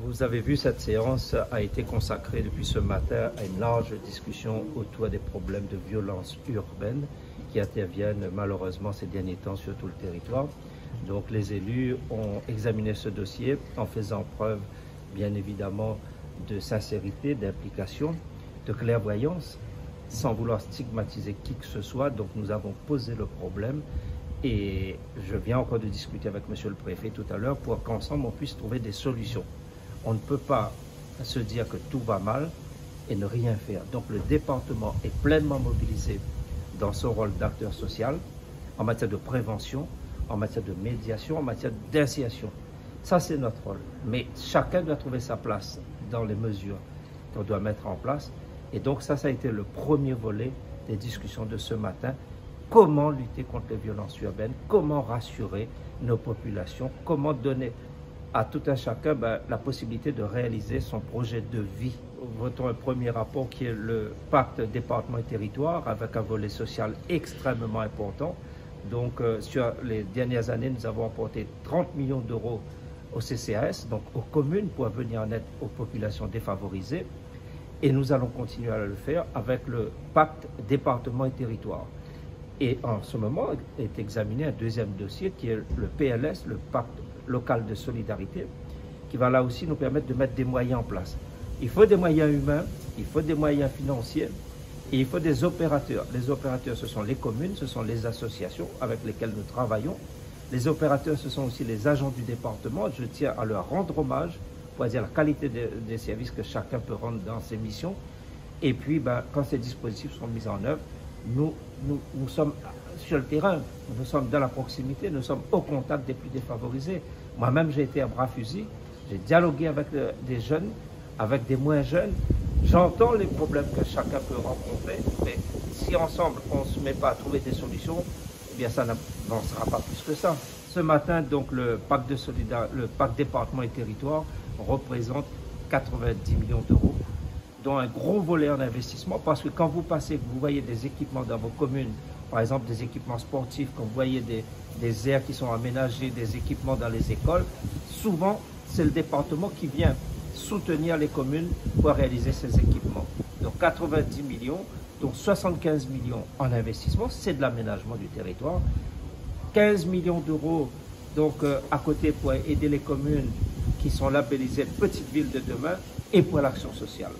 Vous avez vu, cette séance a été consacrée depuis ce matin à une large discussion autour des problèmes de violence urbaine qui interviennent malheureusement ces derniers temps sur tout le territoire. Donc les élus ont examiné ce dossier en faisant preuve bien évidemment de sincérité, d'implication, de clairvoyance, sans vouloir stigmatiser qui que ce soit. Donc nous avons posé le problème et je viens encore de discuter avec monsieur le préfet tout à l'heure pour qu'ensemble on puisse trouver des solutions. On ne peut pas se dire que tout va mal et ne rien faire. Donc le département est pleinement mobilisé dans son rôle d'acteur social en matière de prévention, en matière de médiation, en matière d'initiation. Ça, c'est notre rôle. Mais chacun doit trouver sa place dans les mesures qu'on doit mettre en place. Et donc ça a été le premier volet des discussions de ce matin. Comment lutter contre les violences urbaines, comment rassurer nos populations, comment donner à tout un chacun la possibilité de réaliser son projet de vie. Votons un premier rapport qui est le pacte département et territoire avec un volet social extrêmement important. Donc sur les dernières années, nous avons apporté 30 millions d'euros au CCAS, donc aux communes pour venir en aide aux populations défavorisées. Et nous allons continuer à le faire avec le pacte département et territoire. Et en ce moment est examiné un deuxième dossier qui est le PLS, le pacte local de solidarité, qui va là aussi nous permettre de mettre des moyens en place. Il faut des moyens humains, il faut des moyens financiers et il faut des opérateurs. Les opérateurs, ce sont les communes, ce sont les associations avec lesquelles nous travaillons. Les opérateurs, ce sont aussi les agents du département. Je tiens à leur rendre hommage pour dire la qualité des services que chacun peut rendre dans ses missions. Et puis, quand ces dispositifs sont mis en œuvre, nous sommes sur le terrain, nous sommes dans la proximité, nous sommes au contact des plus défavorisés. Moi-même, j'ai été à bras fusil, j'ai dialogué avec des jeunes, avec des moins jeunes. J'entends les problèmes que chacun peut rencontrer, mais si ensemble, on ne se met pas à trouver des solutions, eh bien, ça n'avancera pas plus que ça. Ce matin, donc, le pacte département et territoire représente 90 millions d'euros, dont un gros volet en investissement, parce que quand vous passez, vous voyez des équipements dans vos communes, par exemple des équipements sportifs, quand vous voyez des aires qui sont aménagées, des équipements dans les écoles, souvent c'est le département qui vient soutenir les communes pour réaliser ces équipements. Donc 90 millions, donc 75 millions en investissement, c'est de l'aménagement du territoire. 15 millions d'euros donc à côté pour aider les communes qui sont labellisées petites villes de demain et pour l'action sociale.